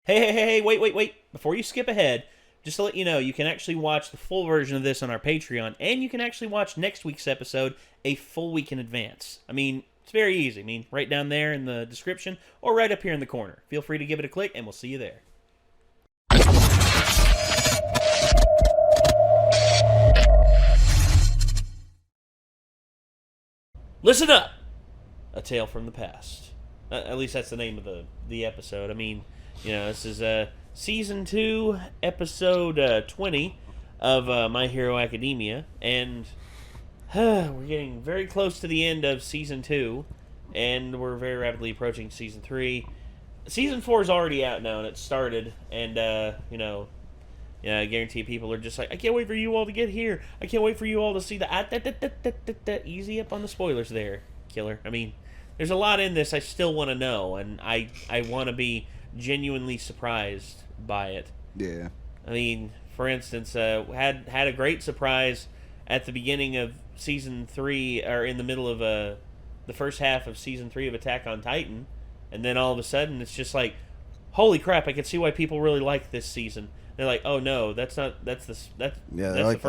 Hey, wait. Before you skip ahead, just to let you know, you can actually watch the full version of this on our Patreon, and you can actually watch next week's episode a full week in advance. I mean, it's very easy. I mean, right down there in the description, or right up here in the corner. Feel free to give it a click, and we'll see you there. Listen up! A Tale from the Past. At least that's the name of the episode. I mean, this is Season 2, Episode 20 of My Hero Academia. And we're getting very close to the end of Season 2. And we're very rapidly approaching Season 3. Season 4 is already out now, and it started. And, I guarantee people are just like, I can't wait for you all to get here. I can't wait for you all to see the easy up on the spoilers there, killer. I mean, there's a lot in this I still want to know, and I want to be genuinely surprised by it. Yeah. I mean, for instance, had a great surprise at the beginning of Season 3, or in the middle of the first half of Season 3 of Attack on Titan, and then all of a sudden it's just like, holy crap, I can see why people really like this season. They're like, oh no, that's the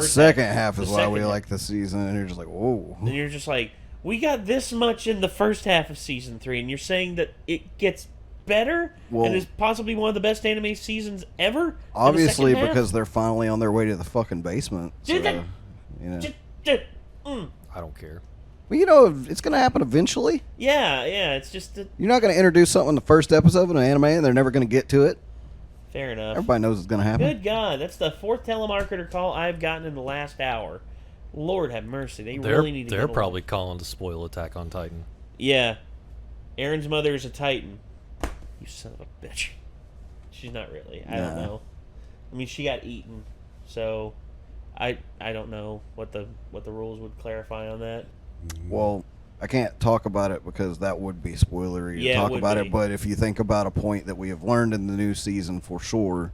second half is why we like the season, and you're just like, whoa. And you're just like, we got this much in the first half of Season 3, and you're saying that it gets better and is possibly one of the best anime seasons ever? Obviously, because they're finally on their way to the fucking basement. So, I don't care. Well, it's going to happen eventually. Yeah, it's just... You're not going to introduce something in the first episode of an anime, and they're never going to get to it. Fair enough. Everybody knows it's going to happen. Good God, that's the 4th telemarketer call I've gotten in the last hour. Lord have mercy, they really need to They're probably calling to spoil Attack on Titan. Yeah. Aaron's mother is a Titan. You son of a bitch. She's not really. I don't know. I mean, she got eaten, so I don't know what the rules would clarify on that. Well, I can't talk about it because that would be spoilery to talk about it, but if you think about a point that we have learned in the new season for sure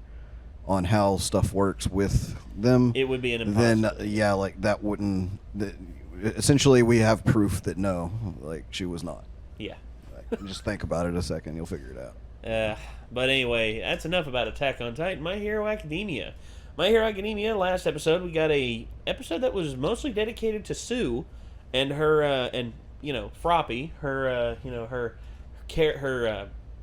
on how stuff works with them, it would be an impossible. Then, that wouldn't... essentially, we have proof that no, she was not. Yeah. Just think about it a second, you'll figure it out. But anyway, that's enough about Attack on Titan. My Hero Academia. My Hero Academia, last episode, we got a episode that was mostly dedicated to Sue and her, Froppy, her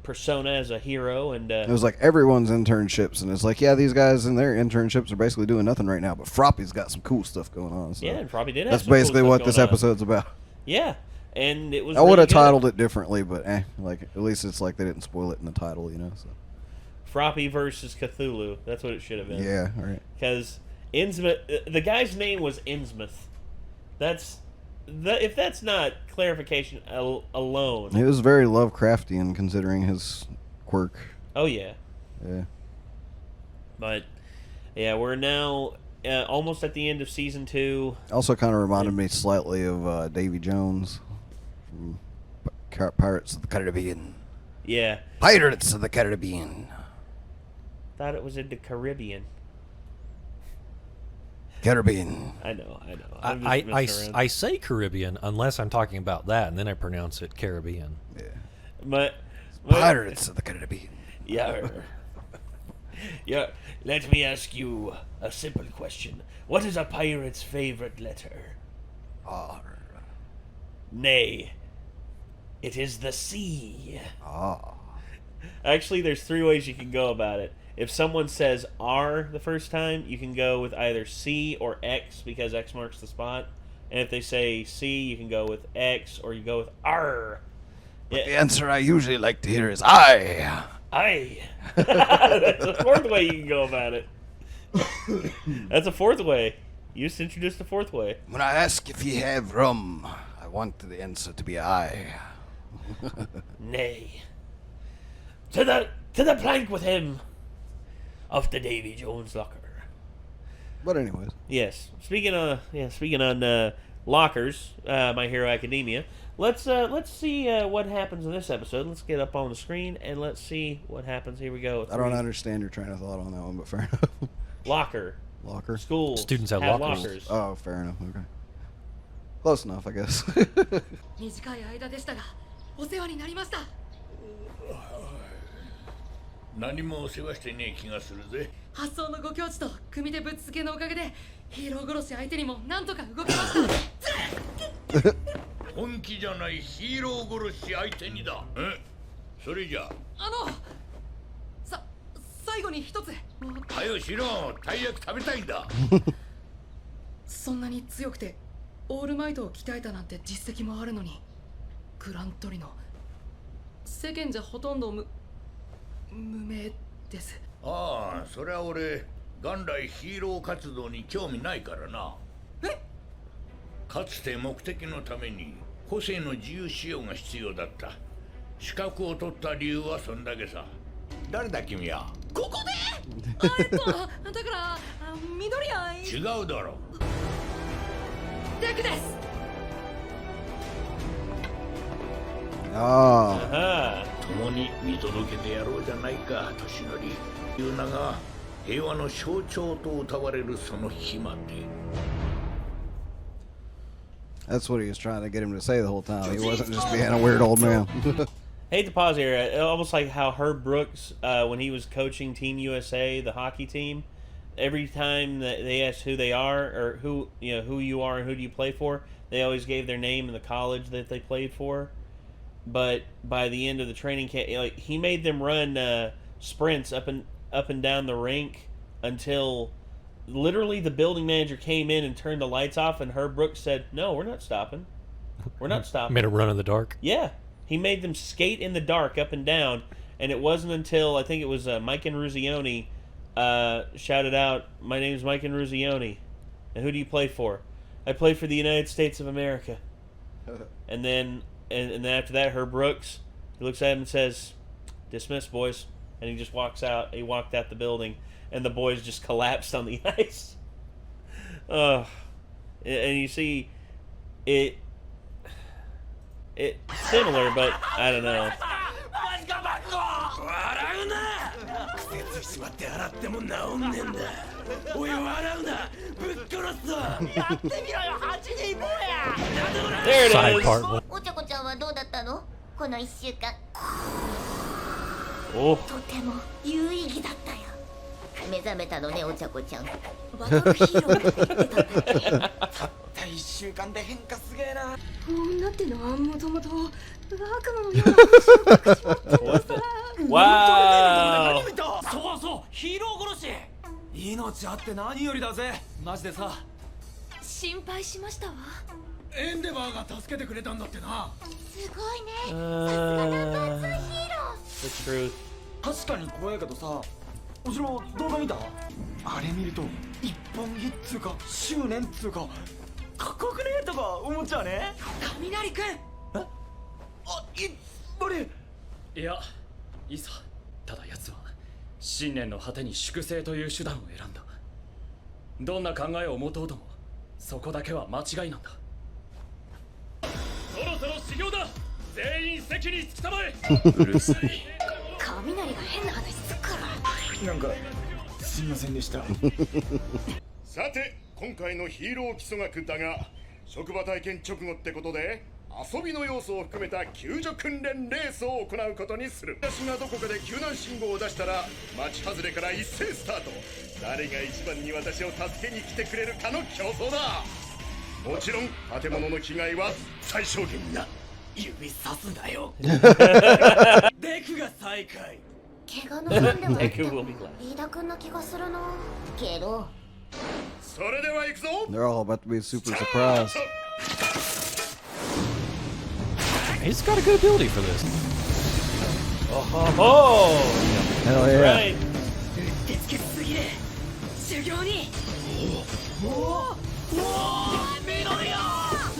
persona as a hero, and it was like everyone's internships, and it's like, yeah, these guys in their internships are basically doing nothing right now, but Froppy's got some cool stuff going on. So yeah, and Froppy did have that's some cool basically stuff what this going on. episode's about. Yeah, and it was. I would have titled it differently, but at least it's like they didn't spoil it in the title, So Froppy versus Cthulhu. That's what it should have been. Yeah, all right. Because Innsmouth, the guy's name was Innsmouth. If that's not clarification alone. It was very Lovecraftian considering his quirk. Oh, yeah. Yeah. But, yeah, we're now almost at the end of Season 2. Also kind of reminded me slightly of Davy Jones from Pirates of the Caribbean. Yeah. Pirates of the Caribbean. Thought it was in the Caribbean. Caribbean. I know. I say Caribbean unless I'm talking about that, and then I pronounce it Caribbean. Yeah. But Pirates of the Caribbean. Yeah. Yeah. Let me ask you a simple question. What is a pirate's favorite letter? R. Nay. It is the C. Ah. Actually, there's 3 ways you can go about it. If someone says R the first time, you can go with either C or X because X marks the spot. And if they say C, you can go with X or you go with R. But the answer I usually like to hear is I. That's a 4th way you can go about it. That's a 4th way. You just introduced the 4th way. When I ask if ye have rum, I want the answer to be I. Nay. To the plank with him. Of the Davy Jones locker. But anyways. Yes. Speaking on lockers, My Hero Academia. Let's see what happens in this episode. Let's get up on the screen and let's see what happens. Here we go. I don't understand your train of thought on that one, but fair enough. Locker. School. Students have lockers. Oh, fair enough. Okay. Close enough, I guess. 何も世話してねえ気がするぜ。発想のご境地と組手ぶっつけのおかげでヒーロー殺し相手にもなんとか動けました。本気じゃないヒーロー殺し相手にだ。それじゃ最後に一つ。はよしろ、大役食べたいんだ。そんなに強くてオールマイトを鍛えたなんて実績もあるのに、グラントリノ世間じゃほとんど無名です。ああ、それは俺元来ヒーロー活動に興味ないからな。かつて目的のために個性の自由使用が必要だった。資格を取った理由はそんだけさ。誰だ君は。ここでだから緑愛違うだろ。デクです。共に見届けてやろうじゃないか、年寄り。いう名が平和の象徴と謳われるその日まで。That's what he was trying to get him to say the whole time. He wasn't just being a weird old man. Hate to pause here. Almost like how Herb Brooks, when he was coaching Team USA, the hockey team, every time that they asked who they are or who you are and who do you play for, they always gave their name and the college that they played for. But by the end of the training camp, like he made them run sprints up and down the rink until literally the building manager came in and turned the lights off, and Herb Brooks said, "No, we're not stopping. We're not stopping." Made a run in the dark. Yeah. He made them skate in the dark up and down, and it wasn't until I think it was Mike Ruzioni shouted out, "My name's Mike Ruzioni, and who do you play for?" "I play for the United States of America." And then after that, Herb Brooks, he looks at him and says, "Dismiss, boys," and he just walks out. He walked out the building, and the boys just collapsed on the ice. And you see, it's similar, but I don't know. There it Side is. part. おちょこちゃんはどうだったの？この1週間。Oh. とても有意義だったよ。目覚めたのね、おちゃこちゃん。バトルヒーローが言ってたんだっけ。たった1週間で変化すげえな。女ってのはもともと悪魔のような星を隠し持ってるのさ。Wow. そうそう、ヒーロー殺し。命あって何よりだぜ。マジでさ。心配しましたわ。エンデバーが助けてくれたんだってな。すごいね。さすがナンバー2ヒーロー。The truth. 確かに怖いけどさ。おしろ動画見た？あれ見ると一本木っつうか執念っつうかかっこよくねえとか思っちゃうね。雷くん。あ、いっぱり。いや、いいさ。ただ奴は信念の果てに粛清という手段を選んだ。どんな考えを持とうともそこだけは間違いなんだ。そろそろ修行だ。全員席に着きたまえ。うるさい。雷が変な話すっから。なんかすいませんでした。さて今回のヒーロー基礎学だが、職場体験直後ってことで遊びの要素を含めた救助訓練レースを行うことにする。私がどこかで救難信号を出したら町外れから一斉スタート。誰が一番に私を助けに来てくれるかの競争だ。もちろん建物の被害は最小限だ。指さすなよ。デクが最下位。怪我の本でも Deku will be glad. 飯田君な気がするな。けどそれでは行くぞ。 They're all about to be super surprised. He's got a good ability for this. Oh. Hell yeah. Right. 手つけすぎる。修行に。緑よ。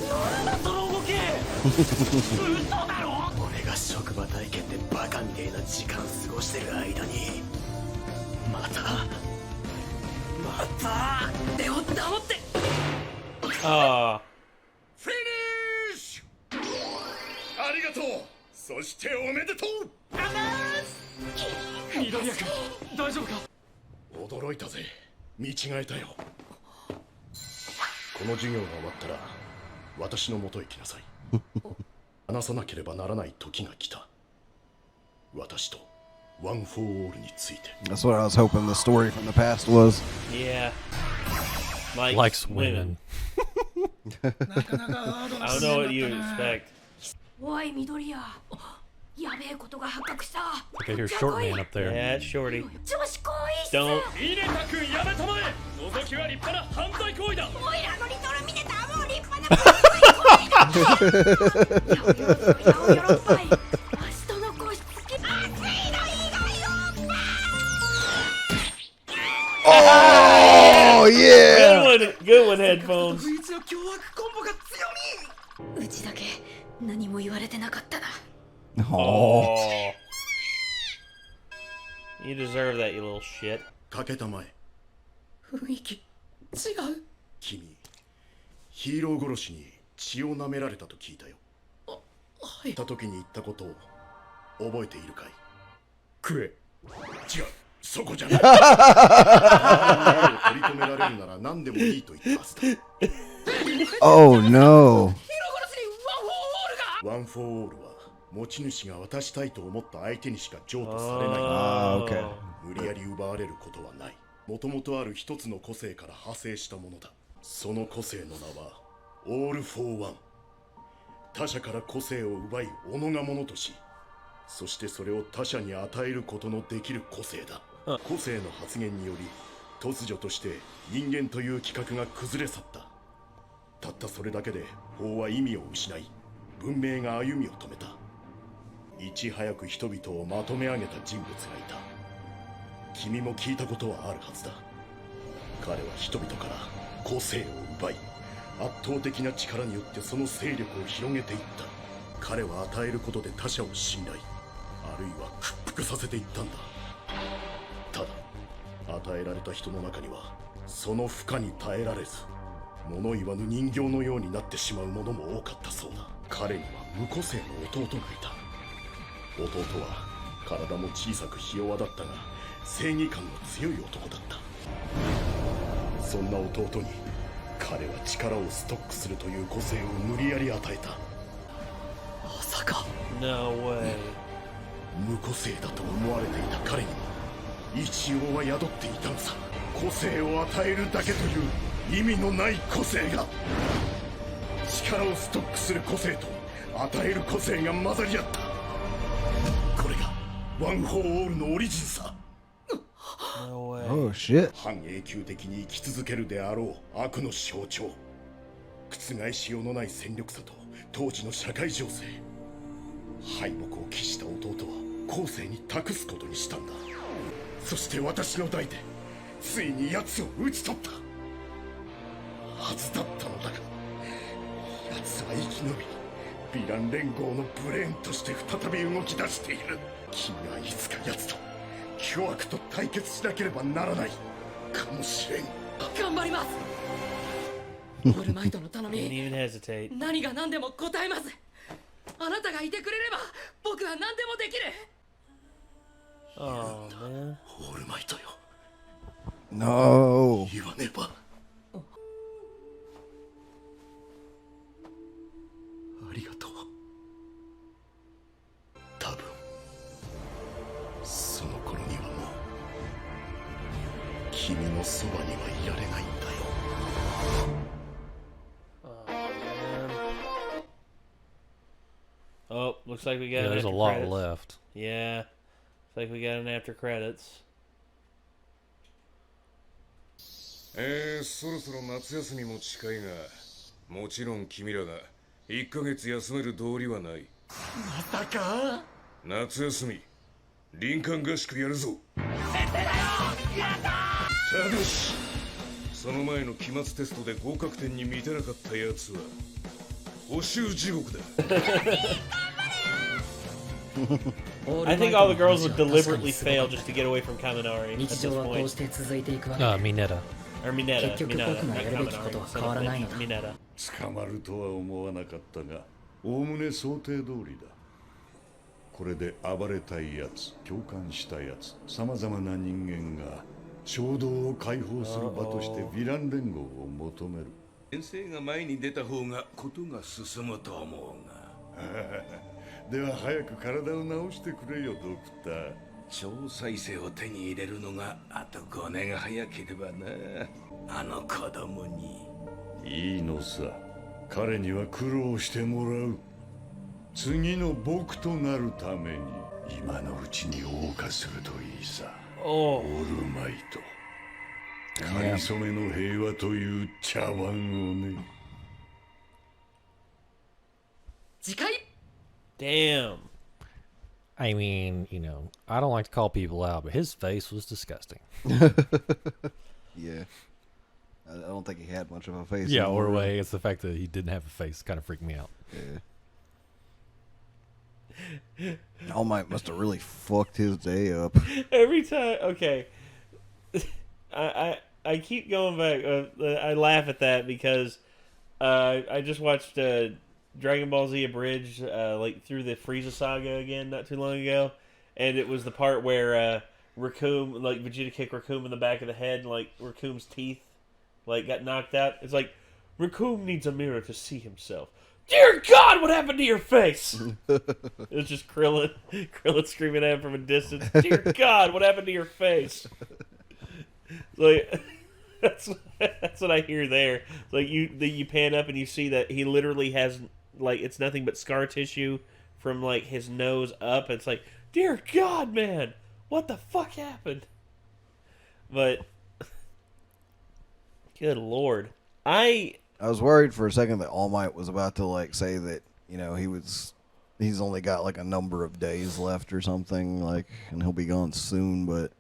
なんだその動き。嘘だろ。俺が職場体験でバカみてえな時間過ごしてる間にまた手を黙って。Ah. フィニッシュ。ありがとう。そしておめでとう。緑谷君大丈夫か。驚いたぜ。見違えたよ。この授業が終わったら私の元へ来なさい。話さなければならない時が来た。私と That's what I was hoping the story from the past was. Yeah. Likes women. I don't know what you expect. Oi, Midoriya. Yabe koto ga hakkakshita. Look at your short man up there. Yeah, it's Shorty. Joshi Don't. ミネタ君やめたまえ。覗きは立派な犯罪行為だ。おいらのリトルミネタはもう立派な犯罪行為だ。よろっぱい。明日の個室き熱いの以外を。Oh yeah! Good one, headphones. 不一の凶悪コンボが強み。うちだけ何も言われてなかったな。Oh. You deserve that, you little shit. かけたまえ。雰囲気違う。君、ヒーロー殺しに血を舐められたと聞いたよ。はい。た時に言ったことを覚えているかい？食え。違う、そこじゃない。取り留められるなら何でもいいと言ったはずだ。Oh no. ワン・フォー・オールは持ち主が渡したいと思った相手にしか譲渡されない。Ah, okay. 無理やり奪われることはない。もともとある一つの個性から派生したものだ。その個性の名はオール・フォー・ワン。他者から個性を奪い己がものとし、そしてそれを他者に与えることのできる個性だ。個性の発現により突如として人間という規格が崩れ去った。たったそれだけで法は意味を失い、文明が歩みを止めた。いち早く人々をまとめ上げた人物がいた。君も聞いたことはあるはずだ。彼は人々から個性を奪い、圧倒的な力によってその勢力を広げていった。彼は与えることで他者を信頼、あるいは屈服させていったんだ。ただ与えられた人の中にはその負荷に耐えられず、物言わぬ人形のようになってしまうものも多かったそうだ。彼には無個性の弟がいた。弟は体も小さくひ弱だったが正義感の強い男だった。そんな弟に彼は力をストックするという個性を無理やり与えた。まさか。 No way. 無個性だと思われていた彼にも一応は宿っていたのさ。個性を与えるだけという意味のない個性が。力をストックする個性と与える個性が混ざり合った。これがワン・フォー・オールのオリジンさ。 No way. Oh shit. 半永久的に生き続けるであろう悪の象徴。覆しようのない戦力差と当時の社会情勢。敗北を喫した弟は後世に託すことにしたんだ。そして私の代でついに奴を討ち取ったはずだったのだが、奴は生き延びヴィラン連合のブレーンとして再び動き出している。君はいつか奴と巨悪と対決しなければならないかもしれん。頑張ります。オールマイトの頼 Didn't み。 even hesitate. 何が何でも答えます。あなたがいてくれれば僕は何でもできる。 Oh man. オールマイトよ。 No. 言わねば。ありがとう。多分その頃にはもう君のそばにはいられないんだよ。 Oh, looks like we got Yeah, an there's a after lot credits. left. Yeah. Looks like we got an after credits. そろそろ夏休みも近いが、もちろん君らが1ヶ月休める道理はない。まさか夏休み林間合宿やるぞ。設定だよ。やったただしその前の期末テストで合格点に満てなかったやつは補習地獄だ。I think all the girls would deliberately fail just to get away from Kaminari at this 日常はこう point. して続いていくわけ Mineta. Or Mineta. 結局 Mineta. 僕が Not やるべきことは Kaminari. 変わらないのだ Mineta. 捕まるとは思わなかったが、おおむね想定通りだ。これで暴れたいやつ、共感したやつ、さまざまな人間が衝動を解放する場としてヴィラン連合を求める。先生が前に出た方がことが進むと思うが。では早く体を治してくれよ、ドクター。超再生を手に入れるのがあと5年早ければな。あの子供に。いいのさ。彼には苦労してもらう。次の僕となるために今のうちに謳歌するといいさ。オールマイト。かりそめの平和という茶碗をね。次回 Damn. I mean, I don't like to call people out, but his face was disgusting. Yeah. I don't think he had much of a face. Yeah, or way. It's the fact that he didn't have a face kind of freaked me out. Yeah. All Might must have really fucked his day up. Every time, okay. I keep going back. I laugh at that because I just watched Dragon Ball Z Abridged through the Frieza saga again not too long ago, and it was the part where Raccoon, Vegeta kicked Raccoon in the back of the head, and Raccoon's teeth got knocked out. It's like Raccoon needs a mirror to see himself. Dear God, what happened to your face? It was just Krillin screaming at him from a distance. Dear God, what happened to your face? That's what I hear there. You pan up and you see that he literally has it's nothing but scar tissue from his nose up. It's like, dear God, man, what the fuck happened? But good Lord, I was worried for a second that All Might was about to say that he's only got a number of days left or something and he'll be gone soon, but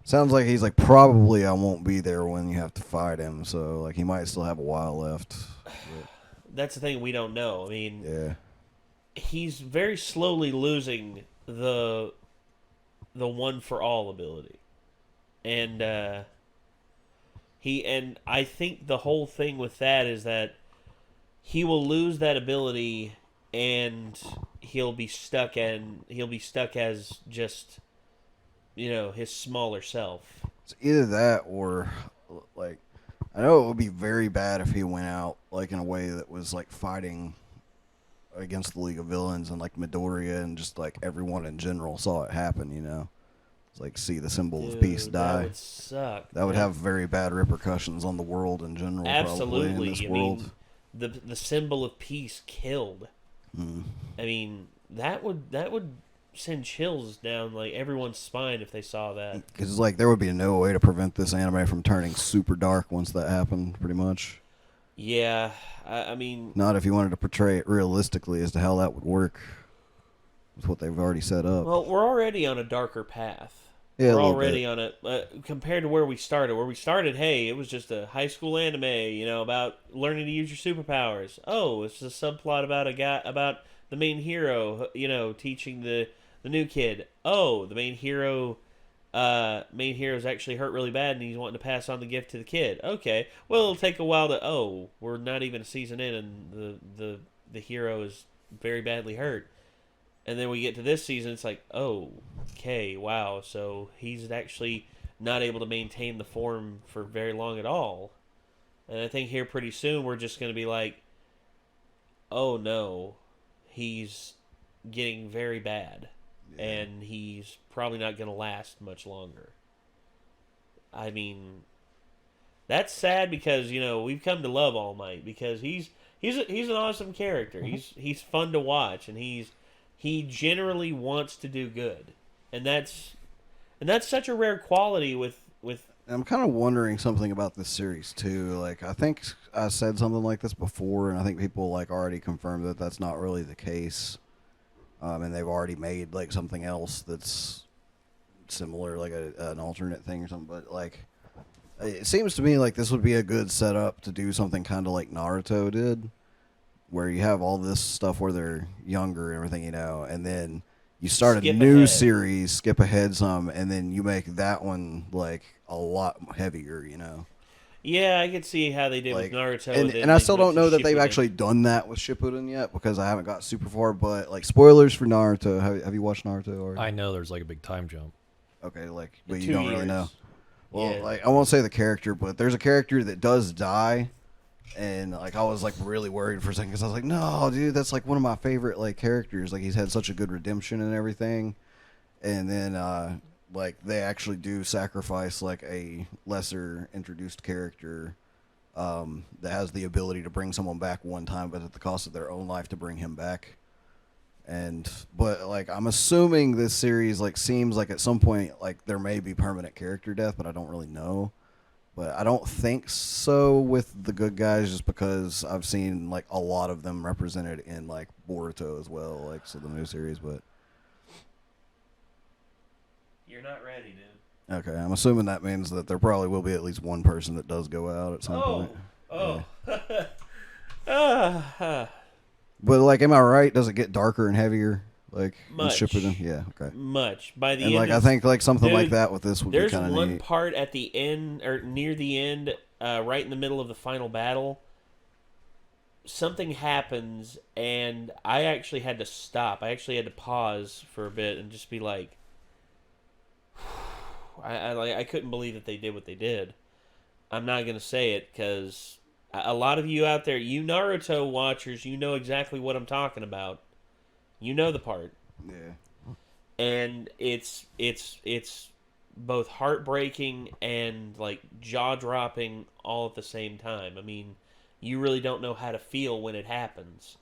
sounds like he's probably I won't be there when you have to fight him, so he might still have a while left. But that's the thing, we don't know. I mean, yeah, he's very slowly losing the one for all ability, and I think the whole thing with that is that he will lose that ability and he'll be stuck as just his smaller self. It's either that or I know it would be very bad if he went out in a way that was fighting against the League of Villains and Midoriya and just everyone in general saw it happen, It's see the symbol of peace die. That would suck. That would have very bad repercussions on the world in general. Absolutely. Probably, in this world. Mean, the symbol of peace killed. I mean, that would send chills down everyone's spine if they saw that. Because there would be no way to prevent this anime from turning super dark once that happened, pretty much. Yeah, I mean, not if you wanted to portray it realistically as to how that would work with what they've already set up. Well, we're already on a darker path. Yeah, we're already on it compared to where we started. Where we started, hey, it was just a high school anime, about learning to use your superpowers. Oh, it's a subplot about the main hero, teaching the new kid. Oh, the main hero's actually hurt really bad and he's wanting to pass on the gift to the kid. Okay, well, it'll take a while to. We're not even a season in and the hero is very badly hurt. And then we get to this season, it's okay, wow, so he's actually not able to maintain the form for very long at all. And I think here pretty soon we're just going to be oh no, he's getting very bad, and he's probably not going to last much longer. I mean, that's sad because, we've come to love All Might because he's an awesome character. He's fun to watch, and he generally wants to do good, and that's such a rare quality with. I'm kind of wondering something about this series too. I think I said something like this before, and I think people already confirmed that that's not really the case. And they've already made something else that's similar, an alternate thing or something. But it seems to me this would be a good setup to do something kind of like Naruto did, where you have all this stuff where they're younger and everything, and then you start a new series, skip ahead some, and then you make that one a lot heavier, Yeah, I could see how they did with Naruto. And I still don't know that they've actually done that with Shippuden yet because I haven't got super far. But spoilers for Naruto. Have you watched Naruto already? I know there's a big time jump. Okay, but you don't really know. Well, Yeah. I won't say the character, but there's a character that does die. And I was really worried for a second because I was no, dude, that's one of my favorite characters. He's had such a good redemption and everything. And then like they actually do sacrifice like a lesser introduced character that has the ability to bring someone back one time, but at the cost of their own life to bring him back. But like I'm assuming this series like seems like at some point like there may be permanent character death, but I don't really know. But I don't think so with the good guys, just because I've seen like a lot of them represented in like Boruto as well, like so the new series. But you're not ready, dude. Okay, I'm assuming that means that there probably will be at least one person that does go out at some point. Yeah. But like, am I right? Does it get darker and heavier? Like much. In Shippuden? Yeah. Okay. Much by the and end. Like I think like something like that with this would be kind of neat. There's one part at the end or near the end, right in the middle of the final battle. Something happens, and I actually had to stop. I actually had to pause for a bit and just be like. I couldn't believe that they did what they did. I'm not going to say it because a lot of you out there, you Naruto watchers, you know exactly what I'm talking about. You know the part. Yeah. And it's both heartbreaking and like jaw-dropping all at the same time. I mean, you really don't know how to feel when it happens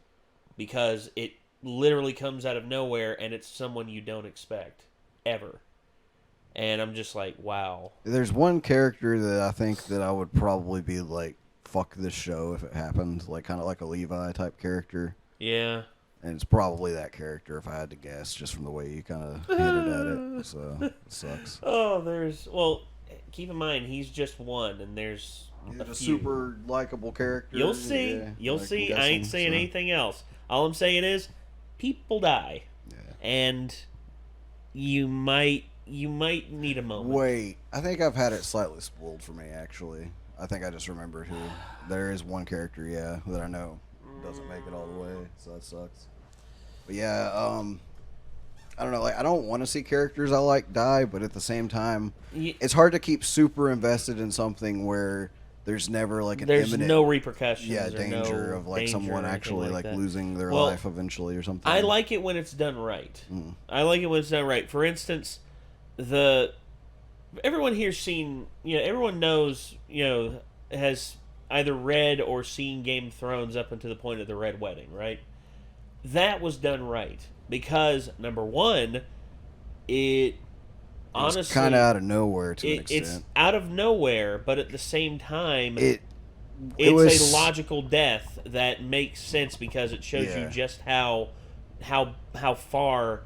because it literally comes out of nowhere and it's someone you don't expect ever. And I'm just like, wow. There's one character that I think that I would probably be like, fuck this show if it happened. Like, kind of like a Levi type character. Yeah. And it's probably that character if I had to guess, just from the way you kind of hinted at it. So, it sucks. Well, keep in mind, he's just one, and there's a super likable character. You'll see. Yeah, You'll see. I ain't saying anything else. All I'm saying is, people die. Yeah. And you might need a moment. Wait, I think I've had it slightly spoiled for me, actually. I think I just remembered who. There is one character, yeah, that I know doesn't make it all the way, so that sucks. But yeah, I don't know, like, I don't want to see characters I like die, but at the same time, it's hard to keep super invested in something where there's never, like, there's imminent... no repercussions. Yeah, danger of, like, someone actually, like losing their life eventually or something. I like it when it's done right. I like it when it's done right. For instance... everyone here's seen, everyone knows, has either read or seen Game of Thrones up until the point of the Red Wedding, right? That was done right because number one, it honestly was kind of out of nowhere to an extent. It's out of nowhere, but at the same time, it's a logical death that makes sense because it shows you just how far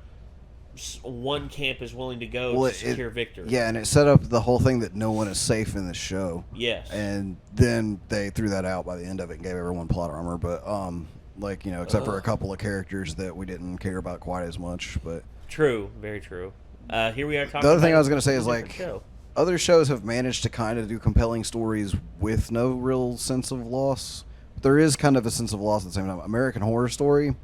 one camp is willing to go to secure victory. Yeah, and it set up the whole thing that no one is safe in the show. Yes. And then they threw that out by the end of it and gave everyone plot armor, but except for a couple of characters that we didn't care about quite as much, but true, very true. Here we are talking. The other thing I was going to say is like other shows have managed to kind of do compelling stories with no real sense of loss. But there is kind of a sense of loss at the same time. American Horror Story,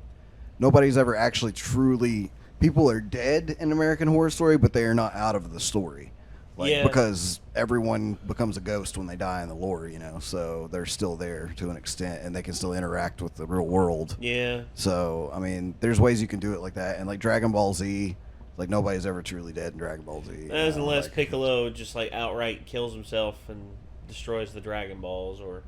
nobody's ever actually truly. People are dead in American Horror Story, but they are not out of the story. Because everyone becomes a ghost when they die in the lore, so they're still there to an extent, and they can still interact with the real world. Yeah. So, I mean, there's ways you can do it like that. And, like, Dragon Ball Z, like, nobody's ever truly dead in Dragon Ball Z. Unless Piccolo just, like, outright kills himself and destroys the Dragon Balls or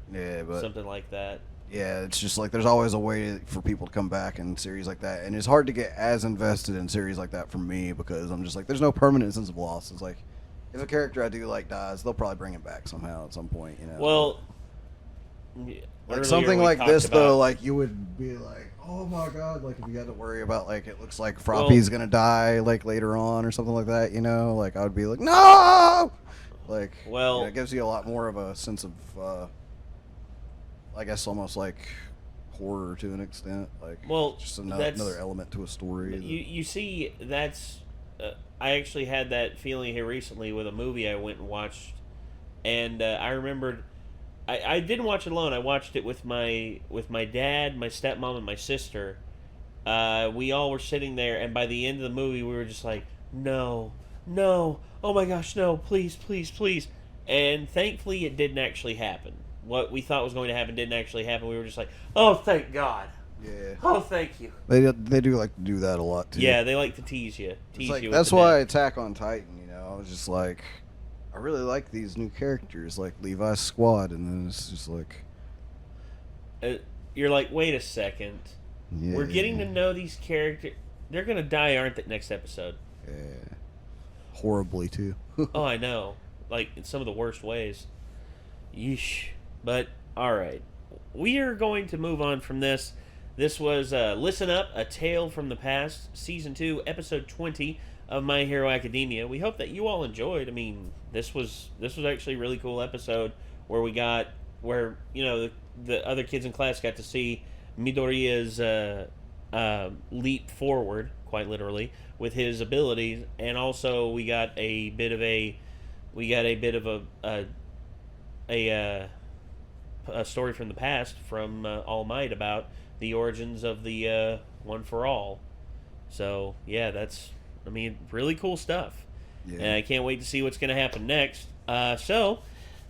something like that. Yeah, it's just like there's always a way for people to come back in series like that. And it's hard to get as invested in series like that for me because I'm just like, there's no permanent sense of loss. It's like, if a character I do like dies, they'll probably bring him back somehow at some point, Well, like something like this, though, like you would be like, oh my god, like if you had to worry about, like, it looks like Froppy's going to die, like later on or something like that, like I would be like, no! Like, it gives you a lot more of a sense of, I guess almost like horror to an extent, like just another element to a story. You see, that's I actually had that feeling here recently with a movie I went and watched, and I remembered I didn't watch it alone. I watched it with my dad, my stepmom, and my sister. We all were sitting there, and by the end of the movie, we were just like, no, oh my gosh, no, please, please, please. And thankfully, it didn't actually happen. What we thought was going to happen didn't actually happen. We were just like, oh, thank God. Yeah. Oh, thank you. They do like to do that a lot, too. Yeah, they like to tease you. That's why Attack on Titan, was just like, I really like these new characters, like Levi's squad, and then it's just like, you're like, wait a second, yeah. We're getting to know these characters. They're gonna die, aren't they? Next episode. Yeah, horribly too. Oh, I know, like in some of the worst ways. Yeesh. But all right, we are going to move on from this. This was Listen Up, A Tale from the Past, Season 2, Episode 20 of My Hero Academia. We hope that you all enjoyed. I mean, this was actually a really cool episode where the other kids in class got to see Midoriya's leap forward, quite literally, with his abilities, and also we got a bit of a story from the past from All Might about the origins of the One for All. So yeah, that's really cool stuff. Yeah. And I can't wait to see what's going to happen next. So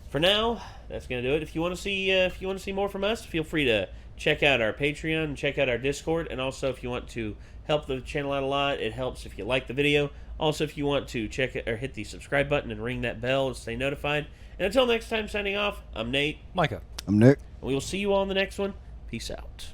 for now, that's going to do it. If you want to see more from us, feel free to check out our Patreon and check out our Discord. And also, if you want to help the channel out a lot, it helps if you like the video. Also, if you want to check it or hit the subscribe button and ring that bell to stay notified. And until next time, signing off, I'm Nate. Micah. I'm Nick. And we will see you all in the next one. Peace out.